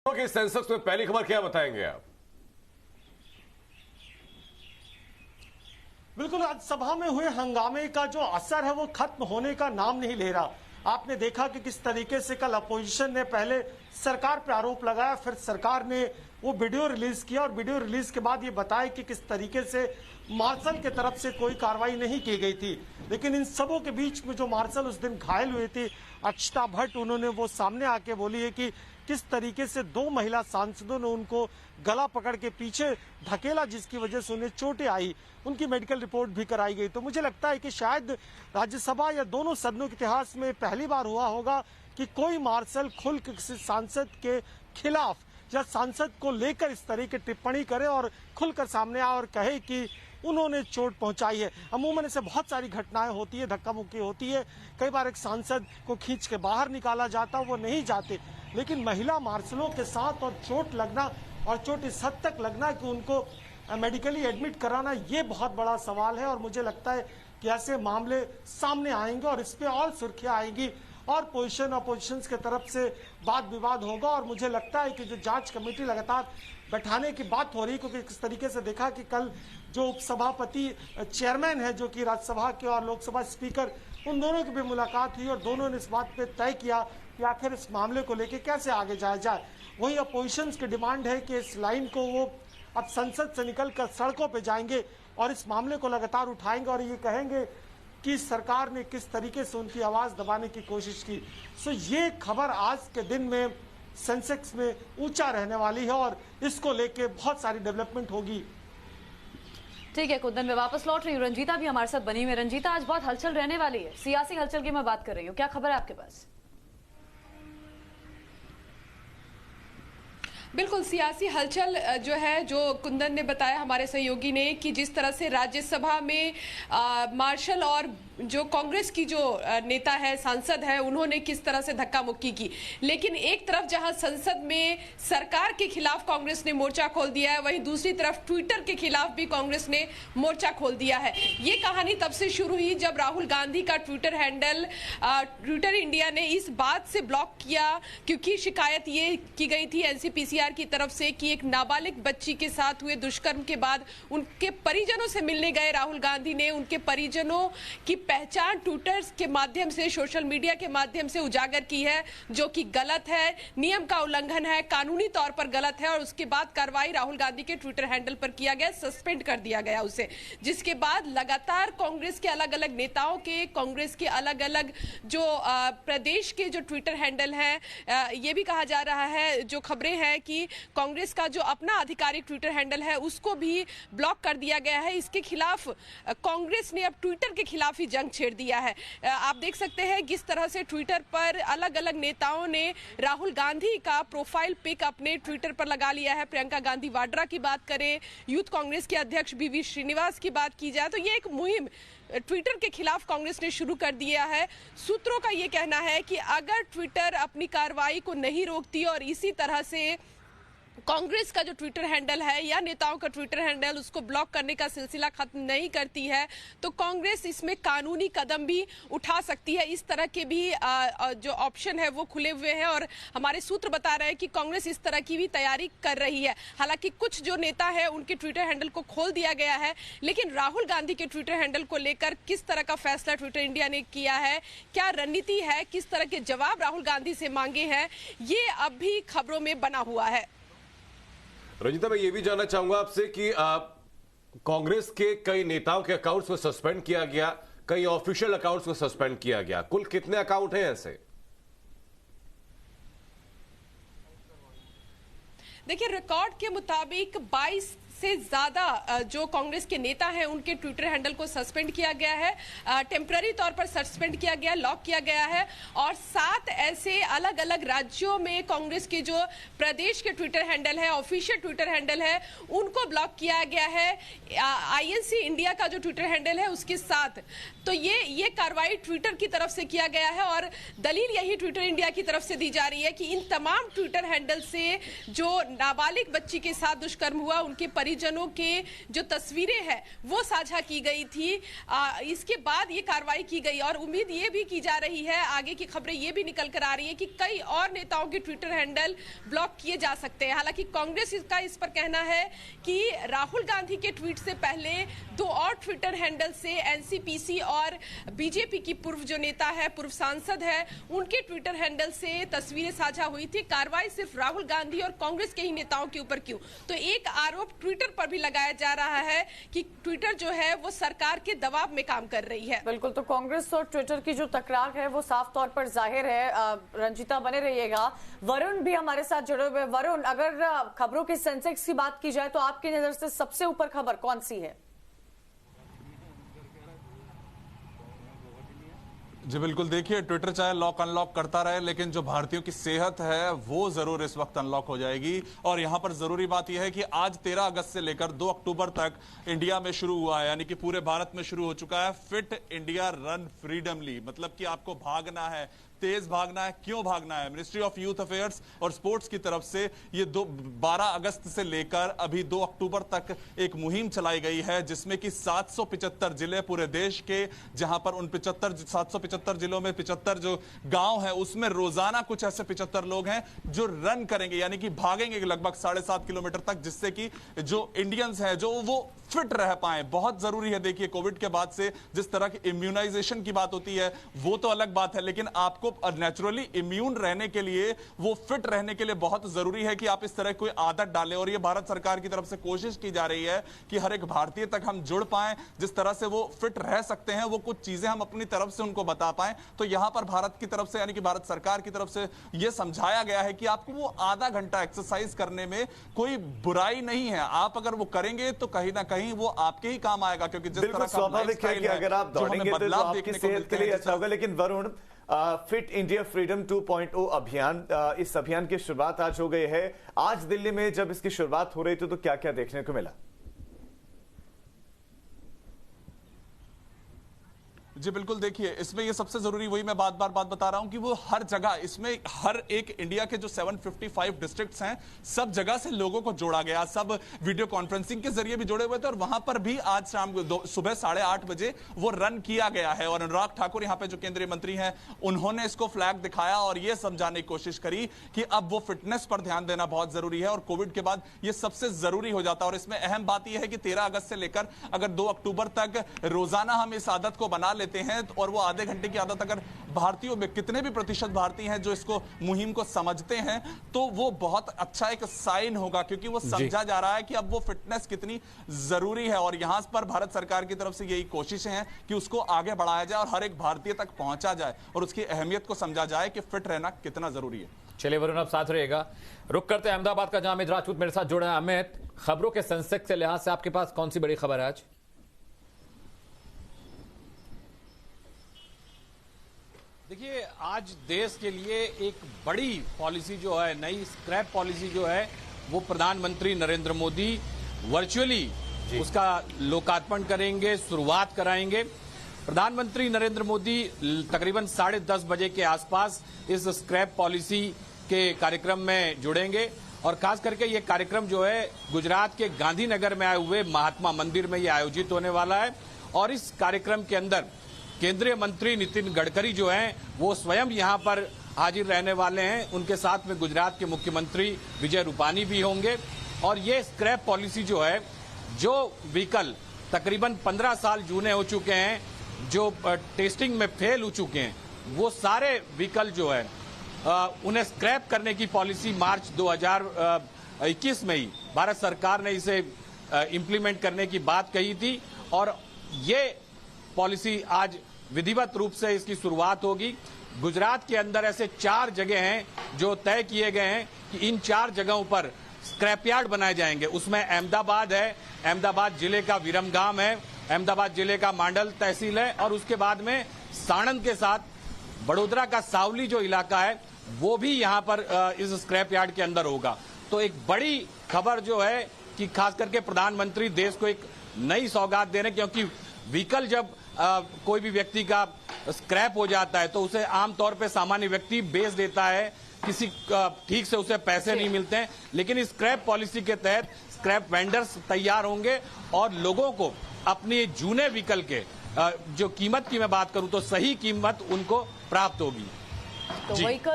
कि सेंसस में पहली खबर क्या बताएंगे आप? बिल्कुल, आज सभा में हुए हंगामे का जो असर है वो खत्म होने का नाम नहीं ले रहा। आपने देखा कि किस तरीके से कल अपोजिशन ने पहले सरकार पर आरोप लगाया, फिर सरकार ने वो वीडियो रिलीज किया और वीडियो रिलीज के बाद ये बताया कि किस तरीके से मार्शल के तरफ से कोई कार्रवाई नहीं की गई थी। लेकिन इन सबों के बीच में जो मार्शल उस दिन घायल हुए थे अक्षता भट्ट, उन्होंने वो सामने आके बोली है कि किस तरीके से दो महिला सांसदों ने उनको गला पकड़ के पीछे धकेला, जिसकी वजह से उन्हें चोटें आई। उनकी मेडिकल रिपोर्ट भी कराई गई। तो मुझे लगता है कि शायद राज्यसभा या दोनों सदनों के इतिहास में पहली बार हुआ होगा कि कोई मार्शल खुल किसी सांसद के खिलाफ या सांसद को लेकर इस तरह की टिप्पणी करे और खुलकर सामने आए और कहे कि उन्होंने चोट पहुंचाई है। अमूमन ऐसे बहुत सारी घटनाएं होती है, धक्का मुक्की होती है, कई बार एक सांसद को खींच के बाहर निकाला जाता, वो नहीं जाते। लेकिन महिला मार्शलों के साथ और चोट लगना और चोट इस हद तक लगना कि उनको मेडिकली एडमिट कराना, ये बहुत बड़ा सवाल है। और मुझे लगता है कि ऐसे मामले सामने आएंगे और इस पे और सुर्खियां आएंगी और पोजीशन अपोजिशन के तरफ से वाद विवाद होगा। और मुझे लगता है कि जो जांच कमेटी लगातार बैठाने की बात हो रही है, क्योंकि किस तरीके से देखा कि कल जो उपसभापति चेयरमैन है, जो कि राज्यसभा के और लोकसभा स्पीकर, उन दोनों की भी मुलाकात हुई और दोनों ने इस बात पे तय किया कि आखिर इस मामले को लेकर कैसे आगे जाया जाए। वही अपोजिशन की डिमांड है कि इस लाइन को वो अब संसद से निकलकर सड़कों पे जाएंगे और इस मामले को लगातार उठाएंगे और ये कहेंगे कि सरकार ने किस तरीके से उनकी आवाज दबाने की कोशिश की। सो ये खबर आज के दिन में सेंसेक्स में ऊंचा रहने वाली है और इसको लेके बहुत सारी डेवलपमेंट होगी। ठीक है कुंदन, मैं वापस लौट रही हूँ। रंजीता भी हमारे साथ बनी हुई है। रंजीता, आज बहुत हलचल रहने वाली है, सियासी हलचल की मैं बात कर रही हूँ, क्या खबर है आपके पास? बिल्कुल, सियासी हलचल जो है, जो कुंदन ने बताया हमारे सहयोगी ने, कि जिस तरह से राज्यसभा में मार्शल और जो कांग्रेस की जो नेता है, सांसद है, उन्होंने किस तरह से धक्का मुक्की की। लेकिन एक तरफ जहां संसद में सरकार के खिलाफ कांग्रेस ने मोर्चा खोल दिया है, वहीं दूसरी तरफ ट्विटर के खिलाफ भी कांग्रेस ने मोर्चा खोल दिया है। ये कहानी तब से शुरू हुई जब राहुल गांधी का ट्विटर हैंडल ट्विटर इंडिया ने इस बात से ब्लॉक किया, क्योंकि शिकायत ये की गई थी एनसीपीसीआर की तरफ से कि एक नाबालिग बच्ची के साथ हुए दुष्कर्म के बाद उनके परिजनों से मिलने गए राहुल गांधी ने उनके परिजनों की पहचान ट्विटर के माध्यम से, सोशल मीडिया के माध्यम से उजागर की है, जो कि गलत है, नियम का उल्लंघन है, कानूनी तौर पर गलत है। और उसके बाद कार्रवाई राहुल गांधी के ट्विटर हैंडल पर किया गया, सस्पेंड कर दिया गया उसे। जिसके बाद लगातार कांग्रेस के अलग अलग नेताओं के, कांग्रेस के अलग अलग जो प्रदेश के जो ट्विटर हैंडल है, ये भी कहा जा रहा है, जो खबरें हैं कि कांग्रेस का जो अपना आधिकारिक ट्विटर हैंडल है उसको भी ब्लॉक कर दिया गया है। इसके खिलाफ कांग्रेस ने अब ट्विटर के खिलाफ ही जंग छेड़ दिया है। आप देख सकते हैं किस तरह से ट्विटर पर अलग अलग नेताओं ने राहुल गांधी का प्रोफाइल पिक अपने ट्विटर पर लगा लिया है। प्रियंका गांधी वाड्रा की बात करें, यूथ कांग्रेस के अध्यक्ष बीवी श्रीनिवास की बात की जाए, तो ये एक मुहिम ट्विटर के खिलाफ कांग्रेस ने शुरू कर दिया है। सूत्रों का ये कहना है कि अगर ट्विटर अपनी कार्रवाई को नहीं रोकती और इसी तरह से कांग्रेस का जो ट्विटर हैंडल है या नेताओं का ट्विटर हैंडल उसको ब्लॉक करने का सिलसिला खत्म नहीं करती है, तो कांग्रेस इसमें कानूनी कदम भी उठा सकती है। इस तरह के भी जो ऑप्शन है वो खुले हुए हैं और हमारे सूत्र बता रहे हैं कि कांग्रेस इस तरह की भी तैयारी कर रही है। हालांकि कुछ जो नेता है उनके ट्विटर हैंडल को खोल दिया गया है, लेकिन राहुल गांधी के ट्विटर हैंडल को लेकर किस तरह का फैसला ट्विटर इंडिया ने किया है, क्या रणनीति है, किस तरह के जवाब राहुल गांधी से मांगे हैं, ये अब भी खबरों में बना हुआ है। रंजीता, मैं ये भी जानना चाहूंगा आपसे कि कांग्रेस के कई नेताओं के अकाउंट्स को सस्पेंड किया गया, कई ऑफिशियल अकाउंट्स को सस्पेंड किया गया, कुल कितने अकाउंट हैं ऐसे? देखिए, रिकॉर्ड के मुताबिक 22 से ज्यादा जो कांग्रेस के नेता हैं उनके ट्विटर हैंडल को सस्पेंड किया गया है, टेम्पररी तौर पर सस्पेंड किया गया, लॉक किया गया है। और 7 ऐसे अलग अलग राज्यों में कांग्रेस के जो प्रदेश के ट्विटर हैंडल है, ऑफिशियल ट्विटर हैंडल है, उनको ब्लॉक किया गया है आईएनसी इंडिया का जो ट्विटर हैंडल है उसके साथ। तो ये कार्रवाई ट्विटर की तरफ से किया गया है और दलील यही ट्विटर इंडिया की तरफ से दी जा रही है कि इन तमाम ट्विटर हैंडल से जो नाबालिग बच्ची के साथ दुष्कर्म हुआ, उनके परिजनों के जो तस्वीरें हैं वो साझा की गई थी। इसके बाद ये कार्रवाई की गई और उम्मीद ये भी की जा रही है, आगे की खबरें ये भी निकल कर आ रही है कि कई और नेताओं के ट्विटर हैंडल ब्लॉक किए जा सकते हैं। हालांकि कांग्रेस का इस पर कहना है कि राहुल गांधी के ट्वीट से पहले 2 और ट्विटर हैंडल से एनसीपीसी और बीजेपी की पूर्व जो नेता है, पूर्व सांसद है, उनके ट्विटर हैंडल से तस्वीरें साझा हुई थी। कार्रवाई सिर्फ राहुल गांधी और कांग्रेस के ही नेताओं के ऊपर क्यों? तो एक आरोप ट्विटर पर भी लगाया जा रहा है कि ट्विटर जो है वो सरकार के दबाव में काम कर रही है। बिल्कुल, तो कांग्रेस और ट्विटर की जो तकरार है वो साफ तौर पर जाहिर है। रंजीता बने रहिएगा। वरुण भी हमारे साथ जुड़े हुए। वरुण, अगर खबरों के सेंसेक्स की बात की जाए तो आपकी नजर से सबसे ऊपर खबर कौन सी है? जी बिल्कुल, देखिए ट्विटर चाहे लॉक अनलॉक करता रहे, लेकिन जो भारतीयों की सेहत है वो जरूर इस वक्त अनलॉक हो जाएगी। और यहां पर जरूरी बात यह है कि आज 13 अगस्त से लेकर 2 अक्टूबर तक इंडिया में शुरू हुआ है, यानी कि पूरे भारत में शुरू हो चुका है फिट इंडिया रन फ्रीडमली। मतलब कि आपको भागना है, तेज भागना है। क्यों भागना है? मिनिस्ट्री ऑफ यूथ अफेयर्स और स्पोर्ट्स की तरफ से ये 12 अगस्त से लेकर अभी 2 अक्टूबर तक एक मुहिम चलाई गई है, जिसमें कि 775 जिले पूरे देश के, जहां पर उन 775 जिलों में 75 जो गांव है, उसमें रोजाना कुछ ऐसे 75 लोग हैं जो रन करेंगे, यानी कि भागेंगे लगभग 7.5 किलोमीटर तक, जिससे कि जो इंडियंस हैं जो वो फिट रह पाए। बहुत जरूरी है। देखिए कोविड के बाद से जिस तरह की इम्यूनाइजेशन की बात होती है वो तो अलग बात है, लेकिन आपको नेचुरली इम्यून रहने के लिए, वो फिट रहने के लिए बहुत जरूरी है कि आप इस तरह कोई आदत डालें। और ये भारत सरकार की तरफ से कोशिश की जा रही है कि हर एक भारतीय तक हम जुड़ पाएं, जिस तरह से वो फिट रह सकते हैं, वो कुछ चीजें हम अपनी तरफ से उनको बता पाएं। तो यहां पर भारत की तरफ से, यानी कि भारत सरकार की तरफ से यह समझाया गया है कि आपको वो आधा घंटा एक्सरसाइज करने में कोई बुराई नहीं है। आप अगर वो करेंगे तो कहीं ना कहीं वो आपके ही काम आएगा, क्योंकि जिस तरह का स्वाभाविक है कि अगर आप दौड़ेंगे तो आपकी सेहत के लिए अच्छा होगा। लेकिन वरुण, फिट इंडिया फ्रीडम 2.0 अभियान, इस अभियान की शुरुआत आज हो गई है। आज दिल्ली में जब इसकी शुरुआत हो रही थी तो क्या क्या देखने को मिला? जी बिल्कुल, देखिए इसमें ये सबसे जरूरी, वही मैं बात बता रहा हूं कि वो हर जगह, इसमें हर एक इंडिया के जो 755 डिस्ट्रिक्ट्स हैं, सब जगह से लोगों को जोड़ा गया। सब वीडियो कॉन्फ्रेंसिंग के जरिए भी जुड़े हुए थे और वहां पर भी आज शाम सुबह 8:30 बजे वो रन किया गया है। और अनुराग ठाकुर यहाँ पे जो केंद्रीय मंत्री हैं, उन्होंने इसको फ्लैग दिखाया और ये समझाने की कोशिश करी कि अब वो फिटनेस पर ध्यान देना बहुत जरूरी है और कोविड के बाद ये सबसे जरूरी हो जाता है। और इसमें अहम बात यह है कि 13 अगस्त से लेकर अगर 2 अक्टूबर तक रोजाना हम इस आदत को बना लेते हैं और वो आधे घंटे की आदत, अगर भारतीयों में कितने भी प्रतिशत भारतीय हैं जो इसको मुहिम को समझते हैं, तो वो बहुत अच्छा एक साइन होगा, क्योंकि वो समझा जा रहा है कि अब वो फिटनेस कितनी जरूरी है। और यहां पर भारत सरकार की तरफ से यही कोशिशें हैं कि उसको आगे बढ़ाया जाए और हर एक भारतीय तक पहुंचा जाए और उसकी अहमियत को समझा जाए कि फिट रहना कितना जरूरी है। चलिए वरुण, अब साथ रहेगा। रुक करते हैं अहमदाबाद का, जहां अमित राजपूत मेरे साथ जुड़े हैं। अमित, खबरों के सेंसेक्स के लिहाज से आपके पास कौन सी बड़ी खबर है आज? देखिए, आज देश के लिए एक बड़ी पॉलिसी जो है, नई स्क्रैप पॉलिसी जो है, वो प्रधानमंत्री नरेंद्र मोदी वर्चुअली उसका लोकार्पण करेंगे, शुरुआत कराएंगे। प्रधानमंत्री नरेंद्र मोदी तकरीबन 10:30 बजे के आसपास इस स्क्रैप पॉलिसी के कार्यक्रम में जुड़ेंगे और खास करके ये कार्यक्रम जो है गुजरात के गांधीनगर में आए हुए महात्मा मंदिर में ये आयोजित होने वाला है। और इस कार्यक्रम के अंदर केंद्रीय मंत्री नितिन गडकरी जो हैं वो स्वयं यहां पर हाजिर रहने वाले हैं। उनके साथ में गुजरात के मुख्यमंत्री विजय रूपानी भी होंगे। और ये स्क्रैप पॉलिसी जो है, जो व्हीकल तकरीबन 15 साल जूने हो चुके हैं, जो टेस्टिंग में फेल हो चुके हैं, वो सारे व्हीकल जो है उन्हें स्क्रैप करने की पॉलिसी मार्च 2021 में ही भारत सरकार ने इसे इम्प्लीमेंट करने की बात कही थी। और ये पॉलिसी आज विधिवत रूप से इसकी शुरुआत होगी। गुजरात के अंदर ऐसे 4 जगह हैं जो तय किए गए हैं कि इन 4 जगहों पर स्क्रैप यार्ड बनाए जाएंगे। उसमें अहमदाबाद है, अहमदाबाद जिले का विरमगाम है, अहमदाबाद जिले का मांडल तहसील है और उसके बाद में साणंद के साथ बड़ोदरा का सावली जो इलाका है वो भी यहां पर इस स्क्रैप यार्ड के अंदर होगा। तो एक बड़ी खबर जो है कि खास करके प्रधानमंत्री देश को एक नई सौगात दे रहे हैं, क्योंकि व्हीकल जब कोई भी व्यक्ति का स्क्रैप हो जाता है तो उसे आमतौर पे सामान्य व्यक्ति बेच देता है, किसी ठीक से उसे पैसे नहीं मिलते हैं। लेकिन इस स्क्रैप पॉलिसी के तहत स्क्रैप वेंडर्स तैयार होंगे और लोगों को अपनी जूने व्हीकल के जो कीमत की मैं बात करूं तो सही कीमत उनको प्राप्त होगी। तो